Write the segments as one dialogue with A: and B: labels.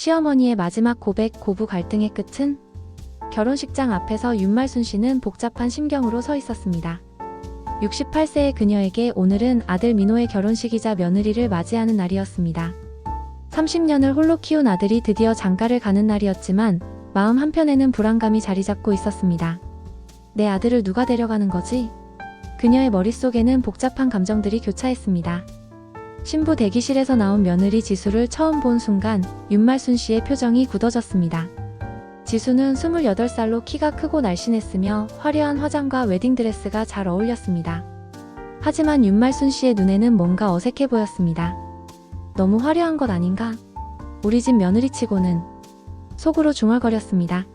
A: 시어머니의 마지막 고백, 고부 갈등의 끝은? 결혼식장 앞에서 윤말순 씨는 복잡한 심경으로 서 있었습니다. 68세의 그녀에게 오늘은 아들 민호의 결혼식이자 며느리를 맞이하는 날이었습니다. 30년을 홀로 키운 아들이 드디어 장가를 가는 날이었지만 마음 한편에는 불안감이 자리 잡고 있었습니다. 내 아들을 누가 데려가는 거지? 그녀의 머릿속에는 복잡한 감정들이 교차했습니다. 신부 대기실에서 나온 며느리 지수를 처음 본 순간 윤말순 씨의 표정이 굳어졌습니다. 지수는 28살로 키가 크고 날씬했으며 화려한 화장과 웨딩드레스가 잘 어울렸습니다. 하지만 윤말순 씨의 눈에는 뭔가 어색해 보였습니다. 너무 화려한 것 아닌가? 우리 집 며느리치고는. 속으로 중얼거렸습니다.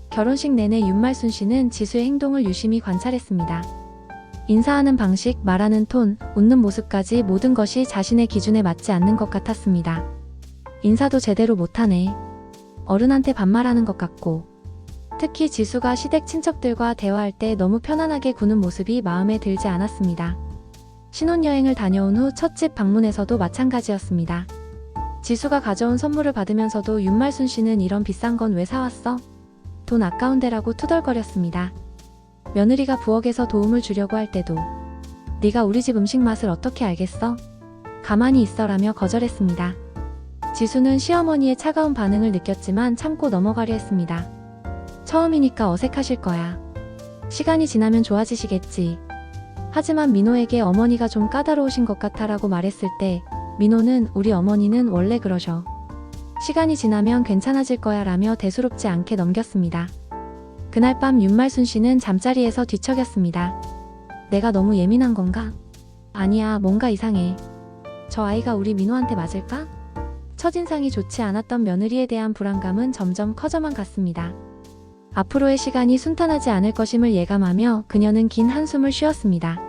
A: 결혼식 내내 윤말순 씨는 지수의 행동을 유심히 관찰했습니다. 인사하는 방식, 말하는 톤, 웃는 모습까지 모든 것이 자신의 기준에 맞지 않는 것 같았습니다. 인사도 제대로 못하네. 어른한테 반말하는 것 같고. 특히 지수가 시댁 친척들과 대화할 때 너무 편안하게 구는 모습이 마음에 들지 않았습니다. 신혼여행을 다녀온 후 첫집 방문에서도 마찬가지였습니다. 지수가 가져온 선물을 받으면서도 윤말순 씨는 이런 비싼 건 왜 사왔어? 돈 아까운데라고 투덜거렸습니다. 며느리가 부엌에서 도움을 주려고 할 때도 네가 우리 집 음식 맛을 어떻게 알겠어? 가만히 있어라며 거절했습니다. 지수는 시어머니의 차가운 반응을 느꼈지만 참고 넘어가려 했습니다. 처음이니까 어색하실 거야. 시간이 지나면 좋아지시겠지. 하지만 민호에게 어머니가 좀 까다로우신 것 같아라고 말했을 때 민호는 우리 어머니는 원래 그러셔. 시간이 지나면 괜찮아질 거야 라며 대수롭지 않게 넘겼습니다. 그날 밤 윤말순 씨는 잠자리에서 뒤척였습니다. 내가 너무 예민한 건가? 아니야, 뭔가 이상해. 저 아이가 우리 민호한테 맞을까? 첫인상이 좋지 않았던 며느리에 대한 불안감은 점점 커져만 갔습니다. 앞으로의 시간이 순탄하지 않을 것임을 예감하며 그녀는 긴 한숨을 쉬었습니다.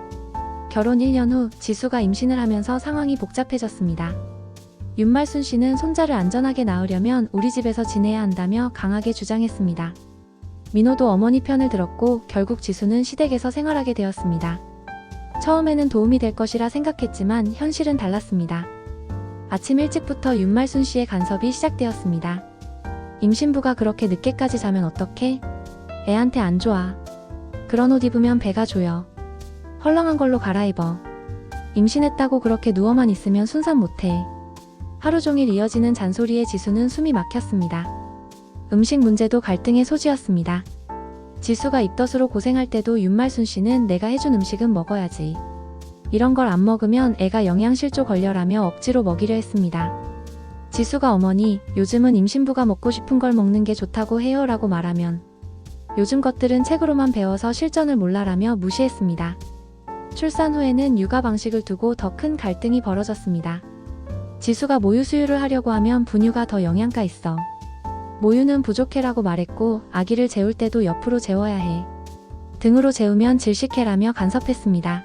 A: 결혼 1년 후 지수가 임신을 하면서 상황이 복잡해졌습니다. 윤말순 씨는 손자를 안전하게 낳으려면 우리 집에서 지내야 한다며 강하게 주장했습니다. 민호도 어머니 편을 들었고 결국 지수는 시댁에서 생활하게 되었습니다. 처음에는 도움이 될 것이라 생각했지만 현실은 달랐습니다. 아침 일찍부터 윤말순 씨의 간섭이 시작되었습니다. 임신부가 그렇게 늦게까지 자면 어떡해? 애한테 안 좋아. 그런 옷 입으면 배가 조여. 헐렁한 걸로 갈아입어. 임신했다고 그렇게 누워만 있으면 순산 못해. 하루 종일 이어지는 잔소리에 지수는 숨이 막혔습니다. 음식 문제도 갈등의 소지였습니다. 지수가 입덧으로 고생할 때도 윤말순 씨는 내가 해준 음식은 먹어야지. 이런 걸 안 먹으면 애가 영양실조 걸려라며 억지로 먹이려 했습니다. 지수가 어머니, 요즘은 임신부가 먹고 싶은 걸 먹는 게 좋다고 해요 라고 말하면 요즘 것들은 책으로만 배워서 실전을 몰라라며 무시했습니다. 출산 후에는 육아 방식을 두고 더 큰 갈등이 벌어졌습니다. 지수가 모유 수유를 하려고 하면 분유가 더 영양가 있어. 모유는 부족해라고 말했고 아기를 재울 때도 옆으로 재워야 해. 등으로 재우면 질식해라며 간섭했습니다.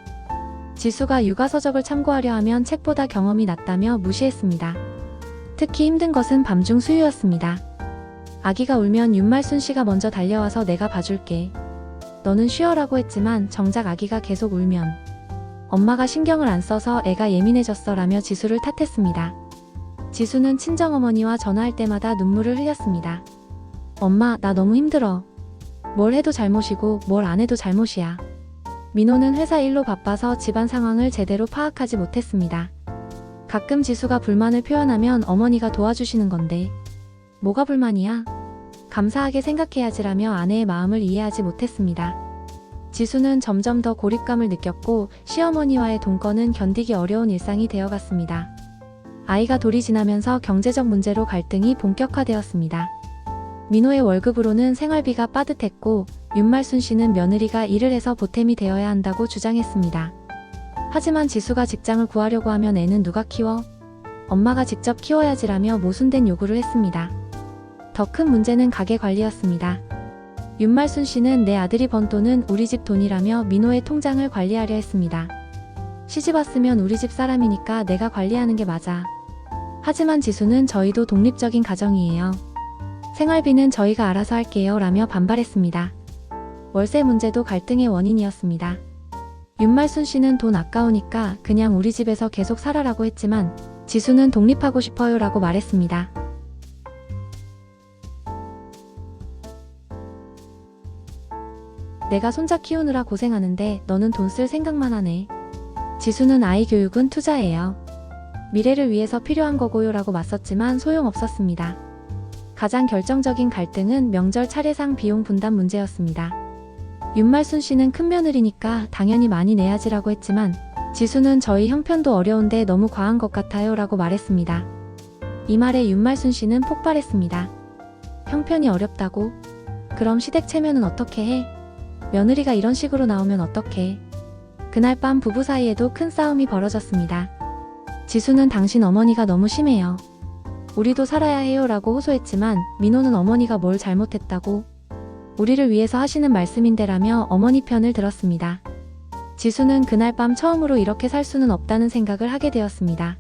A: 지수가 육아서적을 참고하려 하면 책보다 경험이 낫다며 무시했습니다. 특히 힘든 것은 밤중 수유였습니다. 아기가 울면 윤말순 씨가 먼저 달려와서 내가 봐줄게. 너는 쉬어라고 했지만 정작 아기가 계속 울면 엄마가 신경을 안 써서 애가 예민해졌어 라며 지수를 탓했습니다. 지수는 친정어머니와 전화할 때마다 눈물을 흘렸습니다. 엄마, 나 너무 힘들어. 뭘 해도 잘못이고 뭘 안 해도 잘못이야. 민호는 회사 일로 바빠서 집안 상황을 제대로 파악하지 못했습니다. 가끔 지수가 불만을 표현하면 어머니가 도와주시는 건데 뭐가 불만이야? 감사하게 생각해야지라며 아내의 마음을 이해하지 못했습니다. 지수는 점점 더 고립감을 느꼈고 시어머니와의 동거는 견디기 어려운 일상이 되어갔습니다. 아이가 돌이 지나면서 경제적 문제로 갈등이 본격화되었습니다. 민호의 월급으로는 생활비가 빠듯했고 윤말순 씨는 며느리가 일을 해서 보탬이 되어야 한다고 주장했습니다. 하지만 지수가 직장을 구하려고 하면 애는 누가 키워? 엄마가 직접 키워야지라며 모순된 요구를 했습니다. 더 큰 문제는 가게 관리였습니다. 윤말순 씨는 내 아들이 번 돈은 우리 집 돈이라며 민호의 통장을 관리하려 했습니다. 시집 왔으면 우리 집 사람이니까 내가 관리하는 게 맞아. 하지만 지수는 저희도 독립적인 가정이에요. 생활비는 저희가 알아서 할게요 라며 반발했습니다. 월세 문제도 갈등의 원인이었습니다. 윤말순 씨는 돈 아까우니까 그냥 우리 집에서 계속 살아라고 했지만 지수는 독립하고 싶어요 라고 말했습니다. 내가 손자 키우느라 고생하는데 너는 돈 쓸 생각만 하네. 지수는 아이 교육은 투자예요. 미래를 위해서 필요한 거고요 라고 맞섰지만 소용없었습니다. 가장 결정적인 갈등은 명절 차례상 비용 분담 문제였습니다. 윤말순 씨는 큰 며느리니까 당연히 많이 내야지라고 했지만 지수는 저희 형편도 어려운데 너무 과한 것 같아요 라고 말했습니다. 이 말에 윤말순 씨는 폭발했습니다. 형편이 어렵다고? 그럼 시댁 체면은 어떻게 해? 며느리가 이런 식으로 나오면 어떡해? 그날 밤 부부 사이에도 큰 싸움이 벌어졌습니다. 지수는 당신 어머니가 너무 심해요. 우리도 살아야 해요 라고 호소했지만 민호는 어머니가 뭘 잘못했다고? 우리를 위해서 하시는 말씀인데라며 어머니 편을 들었습니다. 지수는 그날 밤 처음으로 이렇게 살 수는 없다는 생각을 하게 되었습니다.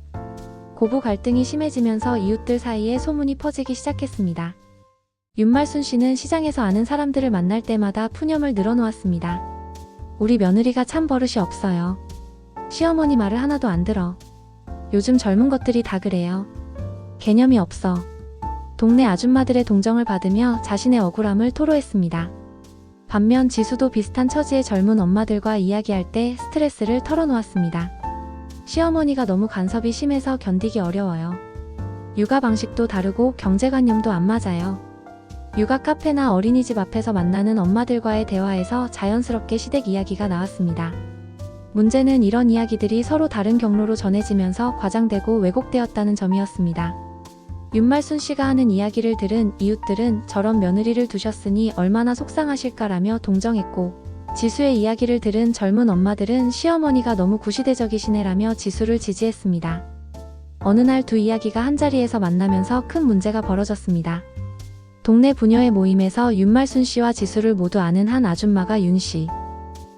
A: 고부 갈등이 심해지면서 이웃들 사이에 소문이 퍼지기 시작했습니다. 윤말순 씨는 시장에서 아는 사람들을 만날 때마다 푸념을 늘어놓았습니다. 우리 며느리가 참 버릇이 없어요. 시어머니 말을 하나도 안 들어. 요즘 젊은 것들이 다 그래요. 개념이 없어. 동네 아줌마들의 동정을 받으며 자신의 억울함을 토로했습니다. 반면 지수도 비슷한 처지의 젊은 엄마들과 이야기할 때 스트레스를 털어놓았습니다. 시어머니가 너무 간섭이 심해서 견디기 어려워요. 육아 방식도 다르고 경제관념도 안 맞아요. 육아 카페나 어린이집 앞에서 만나는 엄마들과의 대화에서 자연스럽게 시댁 이야기가 나왔습니다. 문제는 이런 이야기들이 서로 다른 경로로 전해지면서 과장되고 왜곡되었다는 점이었습니다. 윤말순 씨가 하는 이야기를 들은 이웃들은 저런 며느리를 두셨으니 얼마나 속상하실까라며 동정했고, 지수의 이야기를 들은 젊은 엄마들은 시어머니가 너무 구시대적이시네라며 지수를 지지했습니다. 어느 날 두 이야기가 한자리에서 만나면서 큰 문제가 벌어졌습니다. 동네 부녀의 모임에서 윤말순 씨와 지수를 모두 아는 한 아줌마가 윤 씨,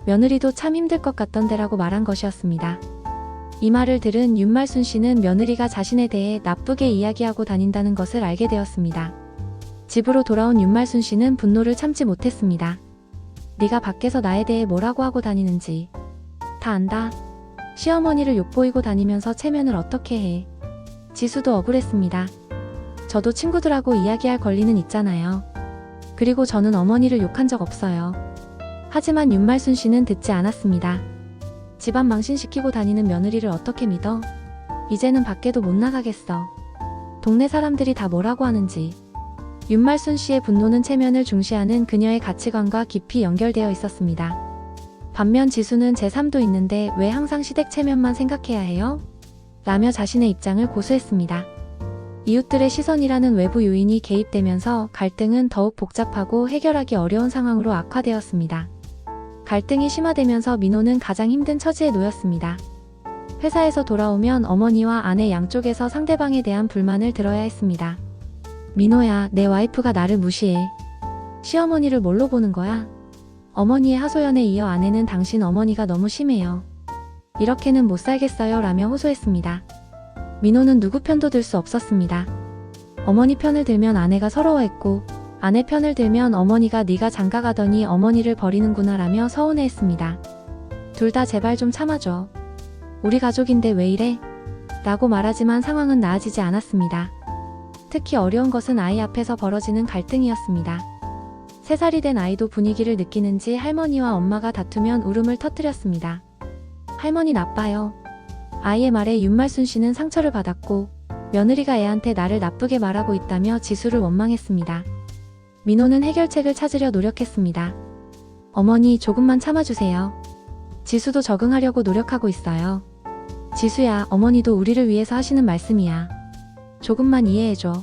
A: 며느리도 참 힘들 것 같던데라고 말한 것이었습니다. 이 말을 들은 윤말순 씨는 며느리가 자신에 대해 나쁘게 이야기하고 다닌다는 것을 알게 되었습니다. 집으로 돌아온 윤말순 씨는 분노를 참지 못했습니다. 네가 밖에서 나에 대해 뭐라고 하고 다니는지 다 안다. 시어머니를 욕보이고 다니면서 체면을 어떻게 해. 지수도 억울했습니다. 저도 친구들하고 이야기할 권리는 있잖아요. 그리고 저는 어머니를 욕한 적 없어요. 하지만 윤말순 씨는 듣지 않았습니다. 집안 망신시키고 다니는 며느리를 어떻게 믿어? 이제는 밖에도 못 나가겠어. 동네 사람들이 다 뭐라고 하는지. 윤말순 씨의 분노는 체면을 중시하는 그녀의 가치관과 깊이 연결되어 있었습니다. 반면 지수는 제3도 있는데 왜 항상 시댁 체면만 생각해야 해요? 라며 자신의 입장을 고수했습니다. 이웃들의 시선이라는 외부 요인이 개입되면서 갈등은 더욱 복잡하고 해결하기 어려운 상황으로 악화되었습니다. 갈등이 심화되면서 민호는 가장 힘든 처지에 놓였습니다. 회사에서 돌아오면 어머니와 아내 양쪽에서 상대방에 대한 불만을 들어야 했습니다. 민호야, 내 와이프가 나를 무시해. 시어머니를 뭘로 보는 거야? 어머니의 하소연에 이어 아내는 당신 어머니가 너무 심해요. 이렇게는 못 살겠어요 라며 호소했습니다. 민호는 누구 편도 들 수 없었습니다. 어머니 편을 들면 아내가 서러워했고, 아내 편을 들면 어머니가 네가 장가가더니 어머니를 버리는구나 라며 서운해했습니다. 둘 다 제발 좀 참아줘. 우리 가족인데 왜 이래? 라고 말하지만 상황은 나아지지 않았습니다. 특히 어려운 것은 아이 앞에서 벌어지는 갈등이었습니다. 3살이 된 아이도 분위기를 느끼는지 할머니와 엄마가 다투면 울음을 터뜨렸습니다. 할머니 나빠요. 아이의 말에 윤말순 씨는 상처를 받았고, 며느리가 애한테 나를 나쁘게 말하고 있다며 지수를 원망했습니다. 민호는 해결책을 찾으려 노력했습니다. 어머니 조금만 참아주세요. 지수도 적응하려고 노력하고 있어요. 지수야, 어머니도 우리를 위해서 하시는 말씀이야. 조금만 이해해줘.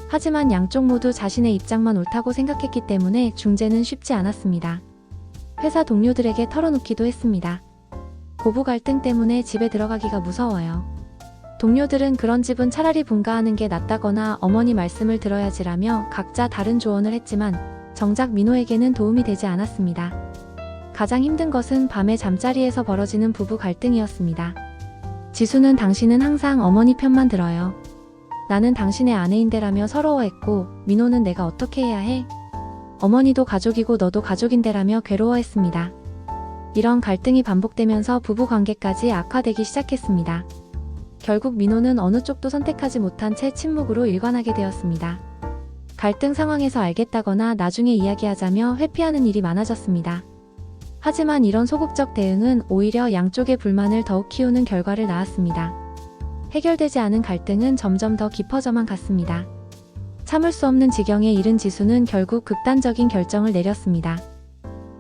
A: 하지만 양쪽 모두 자신의 입장만 옳다고 생각했기 때문에 중재는 쉽지 않았습니다. 회사 동료들에게 털어놓기도 했습니다. 고부 갈등 때문에 집에 들어가기가 무서워요. 동료들은 그런 집은 차라리 분가하는 게 낫다거나 어머니 말씀을 들어야지라며 각자 다른 조언을 했지만 정작 민호에게는 도움이 되지 않았습니다. 가장 힘든 것은 밤에 잠자리에서 벌어지는 부부 갈등이었습니다. 지수는 당신은 항상 어머니 편만 들어요. 나는 당신의 아내인데라며 서러워했고, 민호는 내가 어떻게 해야 해? 어머니도 가족이고 너도 가족인데라며 괴로워했습니다. 이런 갈등이 반복되면서 부부 관계까지 악화되기 시작했습니다. 결국 민호는 어느 쪽도 선택하지 못한 채 침묵으로 일관하게 되었습니다. 갈등 상황에서 알겠다거나 나중에 이야기하자며 회피하는 일이 많아졌습니다. 하지만 이런 소극적 대응은 오히려 양쪽의 불만을 더욱 키우는 결과를 낳았습니다. 해결되지 않은 갈등은 점점 더 깊어져만 갔습니다. 참을 수 없는 지경에 이른 지수는 결국 극단적인 결정을 내렸습니다.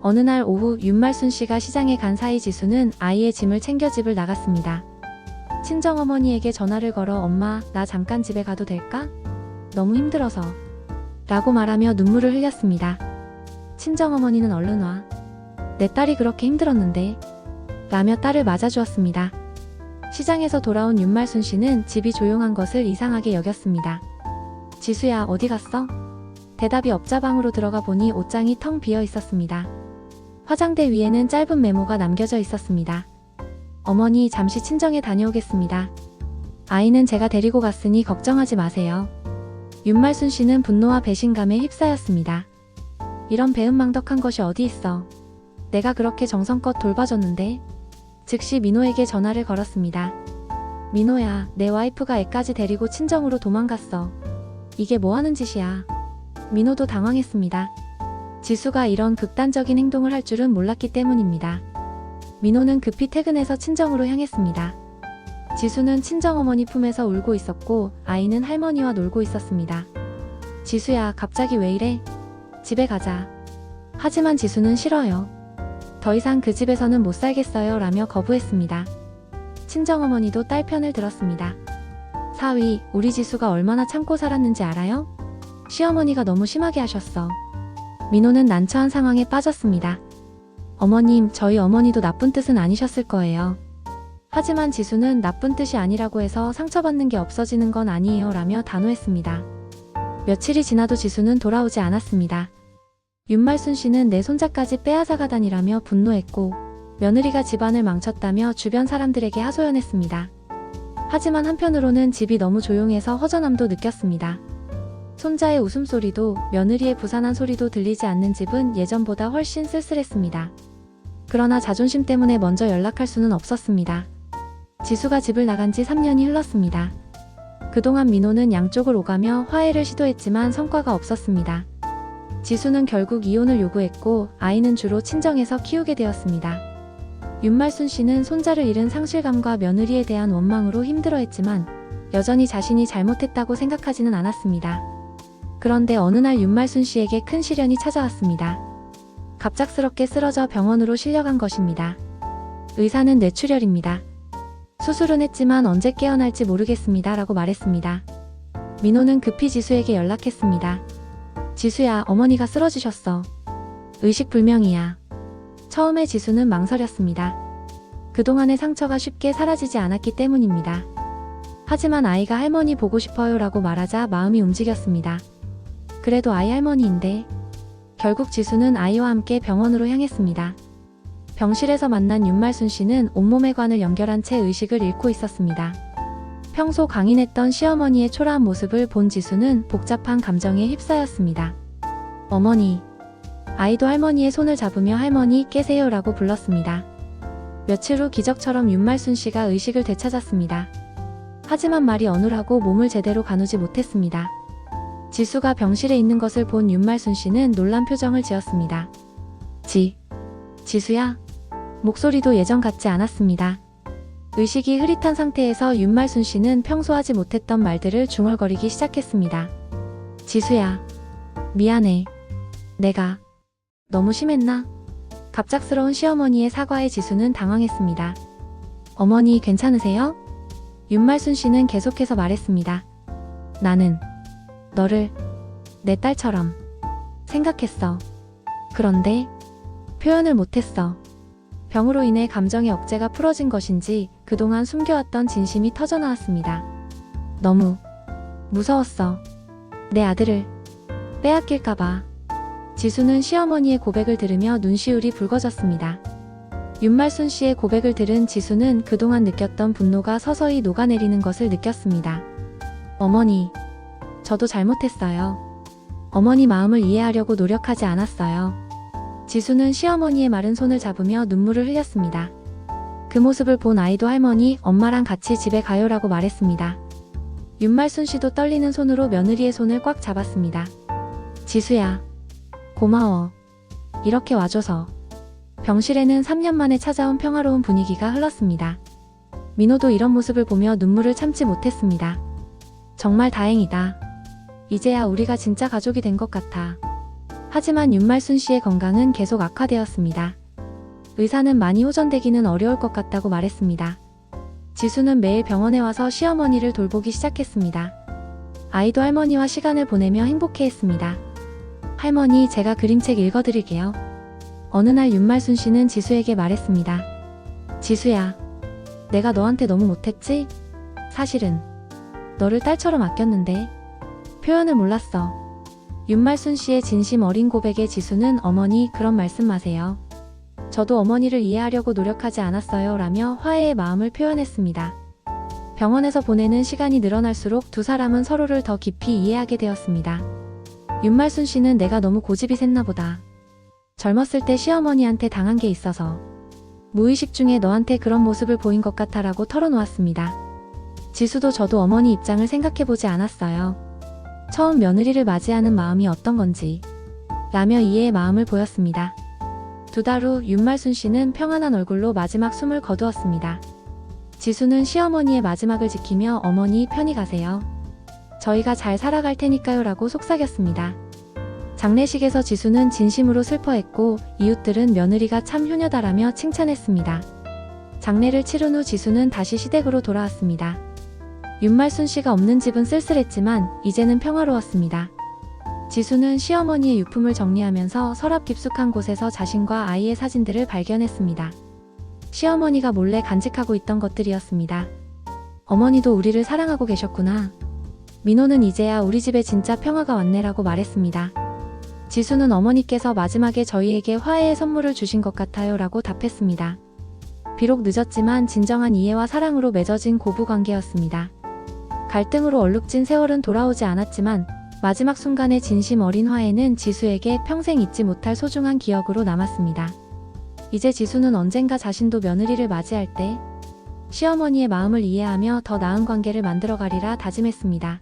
A: 어느 날 오후 윤말순 씨가 시장에 간 사이 지수는 아이의 짐을 챙겨 집을 나갔습니다. 친정어머니에게 전화를 걸어 엄마, 나 잠깐 집에 가도 될까? 너무 힘들어서. 라고 말하며 눈물을 흘렸습니다. 친정어머니는 얼른 와. 내 딸이 그렇게 힘들었는데. 라며 딸을 맞아주었습니다. 시장에서 돌아온 윤말순 씨는 집이 조용한 것을 이상하게 여겼습니다. 지수야, 어디 갔어? 대답이 없자 방으로 들어가 보니 옷장이 텅 비어 있었습니다. 화장대 위에는 짧은 메모가 남겨져 있었습니다. 어머니, 잠시 친정에 다녀오겠습니다. 아이는 제가 데리고 갔으니 걱정하지 마세요. 윤말순 씨는 분노와 배신감에 휩싸였습니다. 이런 배은망덕한 것이 어디 있어. 내가 그렇게 정성껏 돌봐줬는데. 즉시 민호에게 전화를 걸었습니다. 민호야, 내 와이프가 애까지 데리고 친정으로 도망갔어. 이게 뭐 하는 짓이야. 민호도 당황했습니다. 지수가 이런 극단적인 행동을 할 줄은 몰랐기 때문입니다. 민호는 급히 퇴근해서 친정으로 향했습니다. 지수는 친정어머니 품에서 울고 있었고 아이는 할머니와 놀고 있었습니다. 지수야, 갑자기 왜 이래? 집에 가자. 하지만 지수는 싫어요. 더 이상 그 집에서는 못 살겠어요 라며 거부했습니다. 친정어머니도 딸 편을 들었습니다. 사위, 우리 지수가 얼마나 참고 살았는지 알아요? 시어머니가 너무 심하게 하셨어. 민호는 난처한 상황에 빠졌습니다. 어머님, 저희 어머니도 나쁜 뜻은 아니셨을 거예요. 하지만 지수는 나쁜 뜻이 아니라고 해서 상처받는 게 없어지는 건 아니에요 라며 단호했습니다. 며칠이 지나도 지수는 돌아오지 않았습니다. 윤말순 씨는 내 손자까지 빼앗아가 다니라며 분노했고 며느리가 집안을 망쳤다며 주변 사람들에게 하소연했습니다. 하지만 한편으로는 집이 너무 조용해서 허전함도 느꼈습니다. 손자의 웃음소리도 며느리의 부산한 소리도 들리지 않는 집은 예전보다 훨씬 쓸쓸했습니다. 그러나 자존심 때문에 먼저 연락할 수는 없었습니다. 지수가 집을 나간 지 3년이 흘렀습니다. 그동안 민호는 양쪽을 오가며 화해를 시도했지만 성과가 없었습니다. 지수는 결국 이혼을 요구했고 아이는 주로 친정에서 키우게 되었습니다. 윤말순 씨는 손자를 잃은 상실감과 며느리에 대한 원망으로 힘들어했지만 여전히 자신이 잘못했다고 생각하지는 않았습니다. 그런데 어느 날 윤말순 씨에게 큰 시련이 찾아왔습니다. 갑작스럽게 쓰러져 병원으로 실려간 것입니다. 의사는 뇌출혈입니다. 수술은 했지만 언제 깨어날지 모르겠습니다 라고 말했습니다. 민호는 급히 지수에게 연락했습니다. 지수야, 어머니가 쓰러지셨어. 의식불명이야. 처음에 지수는 망설였습니다. 그동안의 상처가 쉽게 사라지지 않았기 때문입니다. 하지만 아이가 할머니 보고 싶어요 라고 말하자 마음이 움직였습니다. 그래도 아이 할머니인데. 결국 지수는 아이와 함께 병원으로 향했습니다. 병실에서 만난 윤말순 씨는 온몸의 관을 연결한 채 의식을 잃고 있었습니다. 평소 강인했던 시어머니의 초라한 모습을 본 지수는 복잡한 감정에 휩싸였습니다. 어머니. 아이도 할머니의 손을 잡으며 할머니 깨세요 라고 불렀습니다. 며칠 후 기적처럼 윤말순 씨가 의식을 되찾았습니다. 하지만 말이 어눌하고 몸을 제대로 가누지 못했습니다. 지수가 병실에 있는 것을 본 윤말순 씨는 놀란 표정을 지었습니다. 지수야? 목소리도 예전 같지 않았습니다. 의식이 흐릿한 상태에서 윤말순 씨는 평소 하지 못했던 말들을 중얼거리기 시작했습니다. 지수야. 미안해. 내가 너무 심했나? 갑작스러운 시어머니의 사과에 지수는 당황했습니다. 어머니 괜찮으세요? 윤말순 씨는 계속해서 말했습니다. 나는 너를 내 딸처럼 생각했어. 그런데 표현을 못했어. 병으로 인해 감정의 억제가 풀어진 것인지 그동안 숨겨왔던 진심이 터져나왔습니다. 너무 무서웠어. 내 아들을 빼앗길까봐. 지수는 시어머니의 고백을 들으며 눈시울이 붉어졌습니다. 윤말순 씨의 고백을 들은 지수는 그동안 느꼈던 분노가 서서히 녹아내리는 것을 느꼈습니다. 어머니, 저도 잘못했어요. 어머니 마음을 이해하려고 노력하지 않았어요. 지수는 시어머니의 마른 손을 잡으며 눈물을 흘렸습니다. 그 모습을 본 아이도 할머니, 엄마랑 같이 집에 가요라고 말했습니다. 윤말순 씨도 떨리는 손으로 며느리의 손을 꽉 잡았습니다. 지수야, 고마워. 이렇게 와줘서. 병실에는 3년 만에 찾아온 평화로운 분위기가 흘렀습니다. 민호도 이런 모습을 보며 눈물을 참지 못했습니다. 정말 다행이다. 이제야 우리가 진짜 가족이 된 것 같아. 하지만 윤말순 씨의 건강은 계속 악화되었습니다. 의사는 많이 호전되기는 어려울 것 같다고 말했습니다. 지수는 매일 병원에 와서 시어머니를 돌보기 시작했습니다. 아이도 할머니와 시간을 보내며 행복해했습니다. 할머니, 제가 그림책 읽어드릴게요. 어느 날 윤말순 씨는 지수에게 말했습니다. 지수야, 내가 너한테 너무 못했지? 사실은 너를 딸처럼 아꼈는데 표현을 몰랐어. 윤말순 씨의 진심 어린 고백에 지수는 어머니, 그런 말씀 마세요. 저도 어머니를 이해하려고 노력하지 않았어요 라며 화해의 마음을 표현했습니다. 병원에서 보내는 시간이 늘어날수록 두 사람은 서로를 더 깊이 이해하게 되었습니다. 윤말순 씨는 내가 너무 고집이 셌나 보다. 젊었을 때 시어머니한테 당한 게 있어서 무의식 중에 너한테 그런 모습을 보인 것 같아 라고 털어놓았습니다. 지수도 저도 어머니 입장을 생각해보지 않았어요. 처음 며느리를 맞이하는 마음이 어떤 건지 라며 이해의 마음을 보였습니다. 2달 후 윤말순 씨는 평안한 얼굴로 마지막 숨을 거두었습니다. 지수는 시어머니의 마지막을 지키며 어머니 편히 가세요. 저희가 잘 살아갈 테니까요 라고 속삭였습니다. 장례식에서 지수는 진심으로 슬퍼했고 이웃들은 며느리가 참 효녀다라며 칭찬했습니다. 장례를 치른 후 지수는 다시 시댁으로 돌아왔습니다. 윤말순 씨가 없는 집은 쓸쓸했지만 이제는 평화로웠습니다. 지수는 시어머니의 유품을 정리하면서 서랍 깊숙한 곳에서 자신과 아이의 사진들을 발견했습니다. 시어머니가 몰래 간직하고 있던 것들이었습니다. 어머니도 우리를 사랑하고 계셨구나. 민호는 이제야 우리 집에 진짜 평화가 왔네라고 말했습니다. 지수는 어머니께서 마지막에 저희에게 화해의 선물을 주신 것 같아요 라고 답했습니다. 비록 늦었지만 진정한 이해와 사랑으로 맺어진 고부관계였습니다. 갈등으로 얼룩진 세월은 돌아오지 않았지만 마지막 순간의 진심 어린 화해는 지수에게 평생 잊지 못할 소중한 기억으로 남았습니다. 이제 지수는 언젠가 자신도 며느리를 맞이할 때 시어머니의 마음을 이해하며 더 나은 관계를 만들어가리라 다짐했습니다.